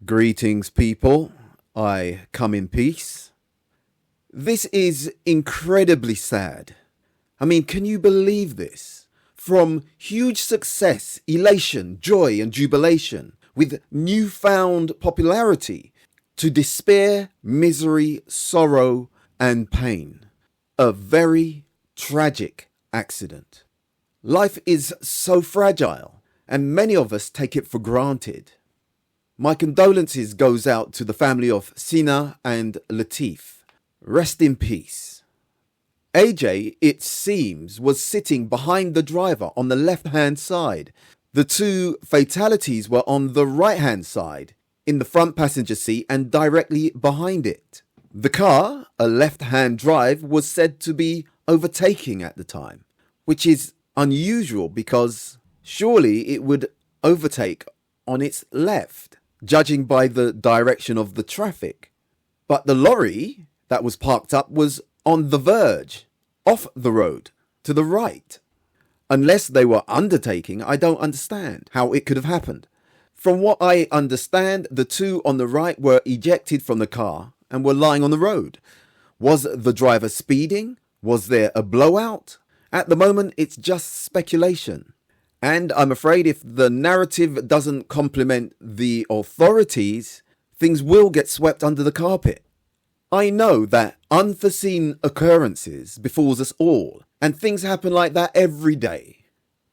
Greetings, people. I come in peace. This is incredibly sad. I mean, can you believe this? From huge success, elation, joy, and jubilation, with newfound popularity, to despair, misery, sorrow, and pain. A very tragic accident. Life is so fragile, and many of us take it for granted. My condolences goes out to the family of Sina and Latz. Rest in peace. AJ, it seems, was sitting behind the driver on the left-hand side. The two fatalities were on the right-hand side, in the front passenger seat and directly behind it. The car, a left-hand drive, was said to be overtaking at the time, which is unusual because surely it would overtake on its left, judging by the direction of the traffic. But the lorry that was parked up was on the verge, off the road, to the right. Unless they were undertaking, I don't understand how it could have happened. From what I understand, the two on the right were ejected from the car and were lying on the road. Was the driver speeding? Was there a blowout? At the moment, it's just speculation. And I'm afraid if the narrative doesn't complement the authorities, things will get swept under the carpet. I know that unforeseen occurrences befalls us all, and things happen like that every day.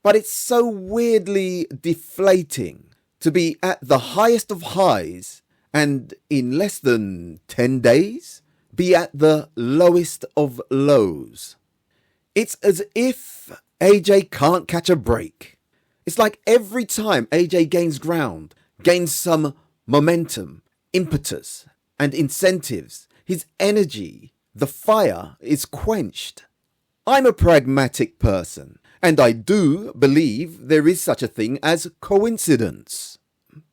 But it's so weirdly deflating to be at the highest of highs and in less than 10 days, be at the lowest of lows. It's as if AJ can't catch a break. It's like every time AJ gains ground, gains some momentum, impetus, and incentives, his energy, the fire, is quenched. I'm a pragmatic person, and I do believe there is such a thing as coincidence.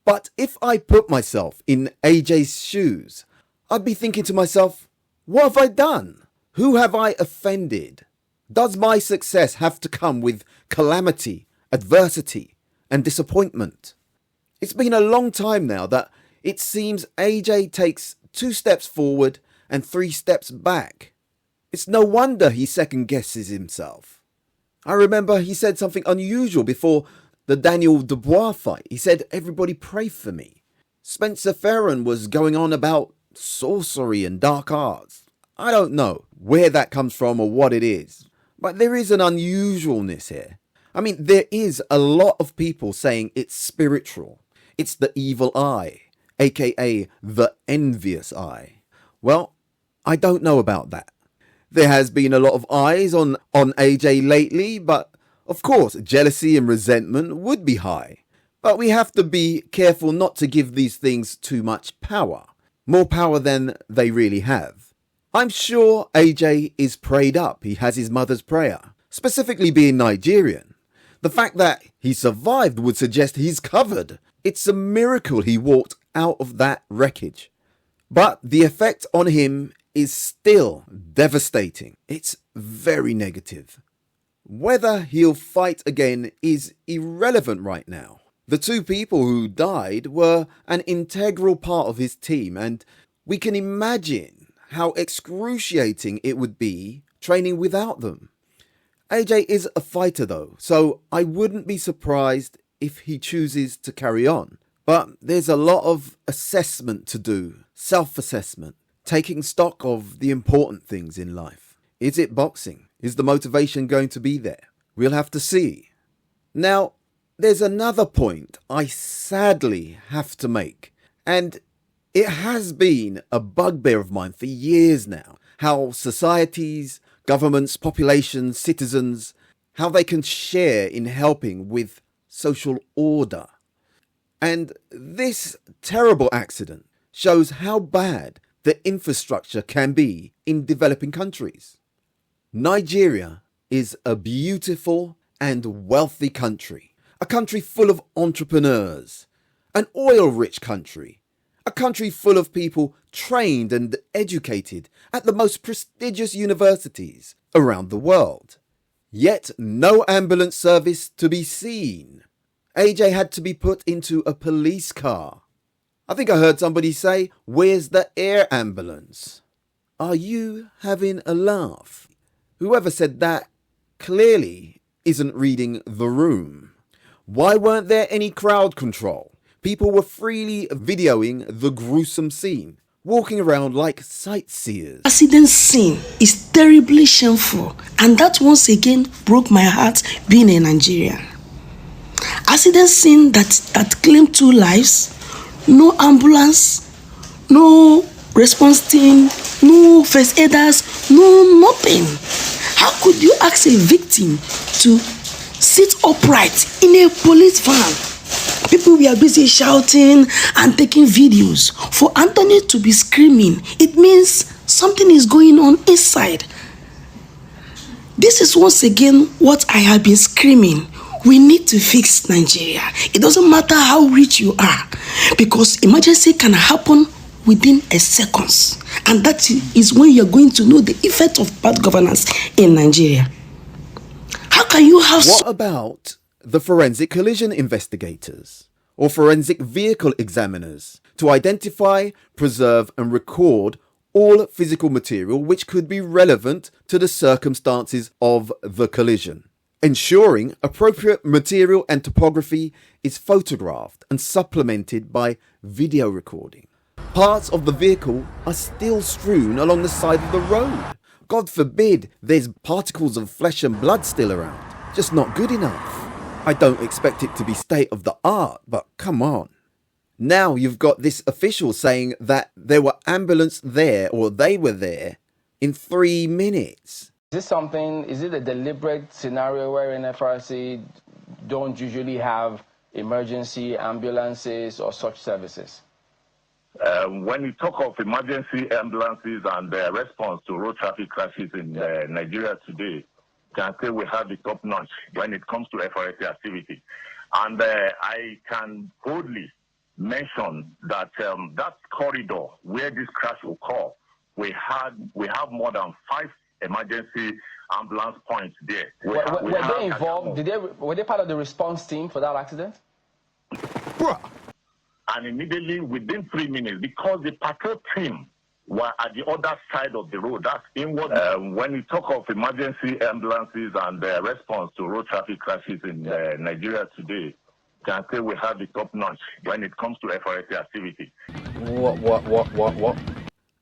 But if I put myself in AJ's shoes, I'd be thinking to myself, what have I done? Who have I offended? Does my success have to come with calamity, adversity, and disappointment? It's been a long time now that it seems AJ takes 2 steps forward and 3 steps back. It's no wonder he second guesses himself. I remember he said something unusual before the Daniel Dubois fight. He said, "Everybody pray for me." Spencer Ferron was going on about sorcery and dark arts. I don't know where that comes from or what it is, but there is an unusualness here. I mean, there is a lot of people saying it's spiritual. It's the evil eye, aka the envious eye. Well, I don't know about that. There has been a lot of eyes on AJ lately, but of course, jealousy and resentment would be high. But we have to be careful not to give these things too much power. More power than they really have. I'm sure AJ is prayed up. He has his mother's prayer, specifically being Nigerian. The fact that he survived would suggest he's covered. It's a miracle he walked out of that wreckage. But the effect on him is still devastating. It's very negative. Whether he'll fight again is irrelevant right now. The 2 people who died were an integral part of his team, and we can imagine how excruciating it would be training without them. AJ is a fighter though, so I wouldn't be surprised if he chooses to carry on. But there's a lot of assessment to do, self-assessment, taking stock of the important things in life. Is it boxing? Is the motivation going to be there? We'll have to see. Now, there's another point I sadly have to make, and it has been a bugbear of mine for years now, how societies, governments, populations, citizens, how they can share in helping with social order. And this terrible accident shows how bad the infrastructure can be in developing countries. Nigeria is a beautiful and wealthy country, a country full of entrepreneurs, an oil-rich country, a country full of people trained and educated at the most prestigious universities around the world. Yet no ambulance service to be seen. AJ had to be put into a police car. I think I heard somebody say, "Where's the air ambulance?" Are you having a laugh? Whoever said that clearly isn't reading the room. Why weren't there any crowd control? People were freely videoing the gruesome scene, walking around like sightseers. Accident scene is terribly shameful, and that once again broke my heart being a Nigerian. Accident scene that claimed 2 lives, no ambulance, no response team, no first aiders, no nothing. How could you ask a victim to sit upright in a police van? People were busy shouting and taking videos. For Anthony to be screaming, it means something is going on inside. This is once again what I have been screaming. We need to fix Nigeria. It doesn't matter how rich you are, because emergency can happen within a second. And that is when you're going to know the effect of bad governance in Nigeria. How can you have... What about the forensic collision investigators or forensic vehicle examiners to identify, preserve and record all physical material which could be relevant to the circumstances of the collision, ensuring appropriate material and topography is photographed and supplemented by video recording? Parts of the vehicle are still strewn along the side of the road. God forbid there's particles of flesh and blood still around. Just not good enough. I don't expect it to be state of the art, but come on. Now you've got this official saying that there were ambulance there, or they were there, in 3 minutes. Is it a deliberate scenario where FRC don't usually have emergency ambulances or such services? When you talk of emergency ambulances and the response to road traffic crashes in Nigeria today, can say we have the top notch when it comes to FRC activity. And I can boldly mention that that corridor where this crash occurred, we have more than 5 emergency ambulance points there. Were they involved? Were they part of the response team for that accident? And immediately within 3 minutes, because the patrol team were at the other side of the road, that's inward. When you talk of emergency ambulances and the response to road traffic crashes in Nigeria today, can say we have the top notch when it comes to FRC activity. What?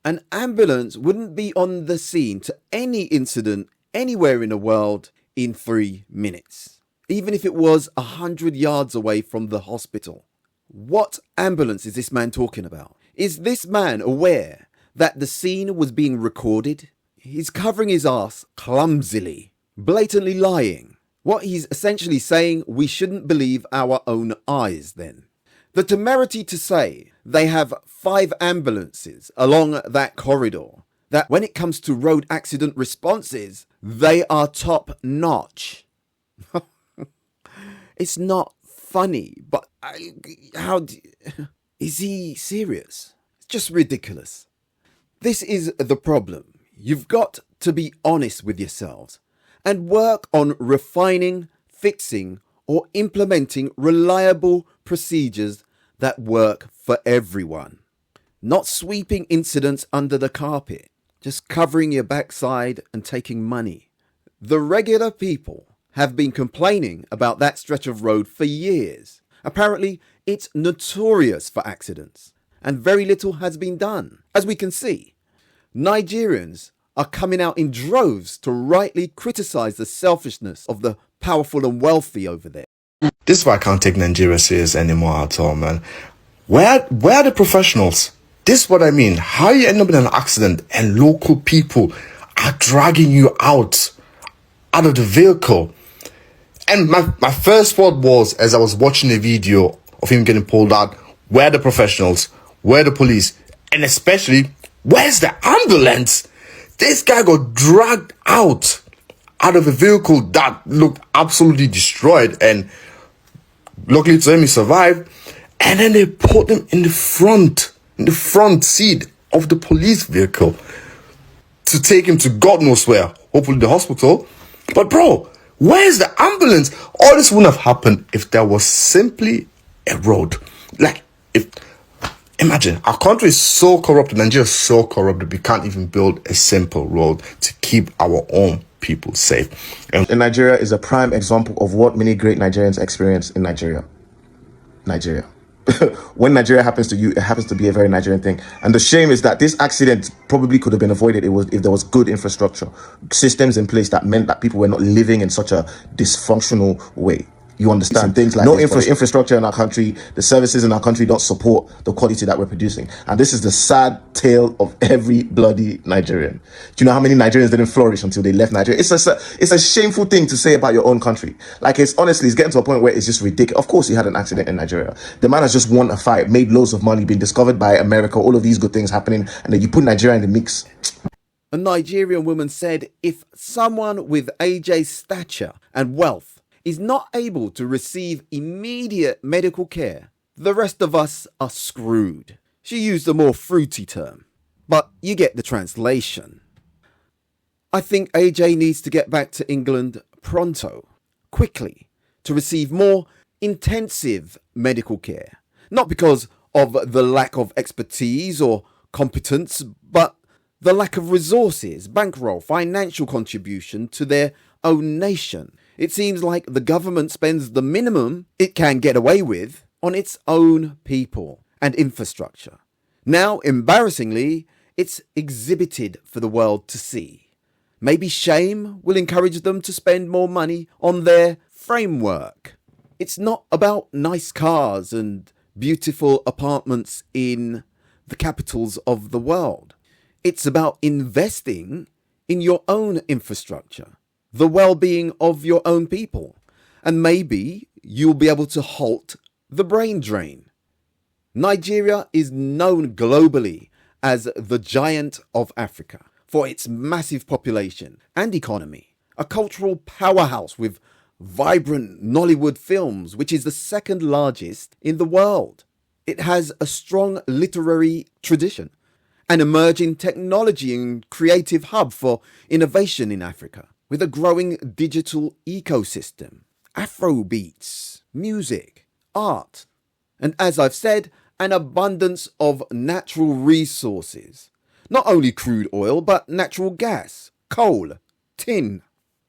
An ambulance wouldn't be on the scene to any incident anywhere in the world in 3 minutes, even if it was 100 yards away from the hospital. What ambulance is this man talking about? Is this man aware that the scene was being recorded? He's covering his ass clumsily, blatantly lying. What he's essentially saying, we shouldn't believe our own eyes then. The temerity to say they have 5 ambulances along that corridor, that when it comes to road accident responses, they are top notch. It's not funny, but is he serious? It's just ridiculous. This is the problem. You've got to be honest with yourselves and work on refining, fixing, or implementing reliable procedures that work for everyone. Not sweeping incidents under the carpet, just covering your backside and taking money. The regular people have been complaining about that stretch of road for years. Apparently, it's notorious for accidents, and very little has been done. As we can see, Nigerians are coming out in droves to rightly criticize the selfishness of the powerful and wealthy over there. This is why I can't take Nigeria serious anymore at all, man. Where are the professionals? This is what I mean. How you end up in an accident and local people are dragging you out of the vehicle. And my first thought was, as I was watching the video of him getting pulled out, where are the professionals? Where are the police? And especially, where's the ambulance? This guy got dragged out of a vehicle that looked absolutely destroyed, and luckily to him he survived. And then they put him in the front seat of the police vehicle to take him to God knows where, hopefully the hospital. But bro, where's the ambulance? All this wouldn't have happened if there was simply a road. Like if Imagine, our country is so corrupted, Nigeria is so corrupted, we can't even build a simple road to keep our own people safe. And Nigeria is a prime example of what many great Nigerians experience in Nigeria. When Nigeria happens to you, it happens to be a very Nigerian thing. And the shame is that this accident probably could have been avoided if there was good infrastructure, systems in place that meant that people were not living in such a dysfunctional way. You understand? Things like infrastructure in our country, the services in our country don't support the quality that we're producing. And this is the sad tale of every bloody Nigerian. Do you know how many Nigerians didn't flourish until they left Nigeria? It's a shameful thing to say about your own country. Like, it's getting to a point where it's just ridiculous. Of course, he had an accident in Nigeria. The man has just won a fight, made loads of money, been discovered by America, all of these good things happening, and then you put Nigeria in the mix. A Nigerian woman said if someone with AJ's stature and wealth is not able to receive immediate medical care, the rest of us are screwed. She used a more fruity term, but you get the translation. I think AJ needs to get back to England pronto, quickly, to receive more intensive medical care. Not because of the lack of expertise or competence, but the lack of resources, bankroll, financial contribution to their own nation. It seems like the government spends the minimum it can get away with on its own people and infrastructure. Now, embarrassingly, it's exhibited for the world to see. Maybe shame will encourage them to spend more money on their framework. It's not about nice cars and beautiful apartments in the capitals of the world. It's about investing in your own infrastructure, the well-being of your own people, and maybe you'll be able to halt the brain drain. Nigeria is known globally as the giant of Africa for its massive population and economy, a cultural powerhouse with vibrant Nollywood films, which is the second largest in the world. It has a strong literary tradition, an emerging technology and creative hub for innovation in Africa, with a growing digital ecosystem, Afrobeats, music, art, and as I've said, an abundance of natural resources. Not only crude oil, but natural gas, coal, tin.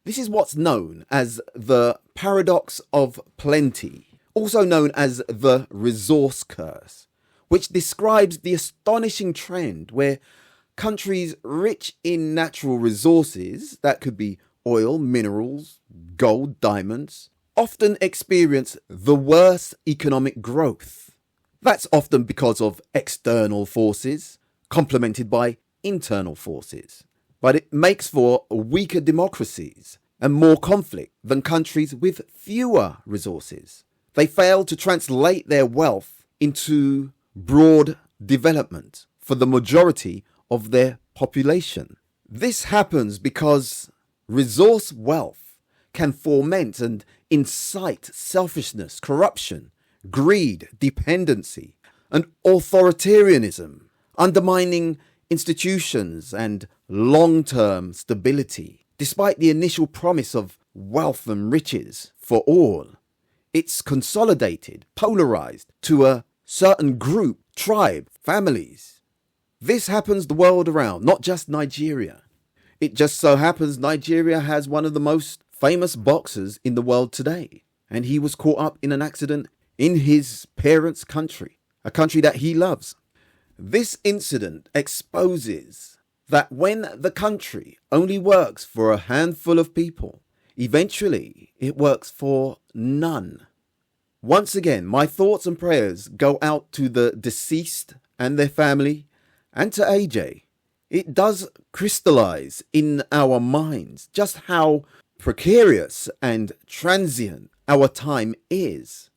This is what's known as the paradox of plenty, also known as the resource curse, which describes the astonishing trend where countries rich in natural resources, that could be oil, minerals, gold, diamonds, often experience the worst economic growth. That's often because of external forces, complemented by internal forces. But it makes for weaker democracies and more conflict than countries with fewer resources. They fail to translate their wealth into broad development for the majority of their population. This happens because resource wealth can foment and incite selfishness, corruption, greed, dependency, and authoritarianism, undermining institutions and long-term stability. Despite the initial promise of wealth and riches for all, it's consolidated, polarized to a certain group, tribe, families. This happens the world around, not just Nigeria. It just so happens Nigeria has one of the most famous boxers in the world today, and he was caught up in an accident in his parents' country, a country that he loves. This incident exposes that when the country only works for a handful of people, eventually it works for none. Once again, my thoughts and prayers go out to the deceased and their family, and to AJ. It does crystallize in our minds just how precarious and transient our time is.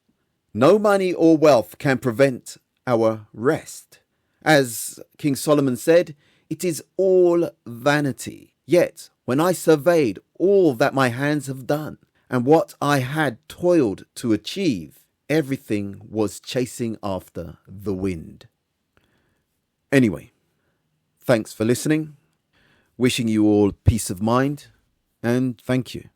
No money or wealth can prevent our rest. As King Solomon said, it is all vanity. Yet, when I surveyed all that my hands have done and what I had toiled to achieve, everything was chasing after the wind. Anyway, thanks for listening. Wishing you all peace of mind, and thank you.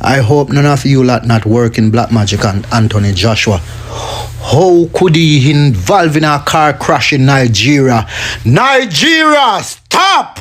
I hope none of you lot not work in Black Magic and Anthony Joshua. How could he involve in a car crash in Nigeria? Nigeria, stop!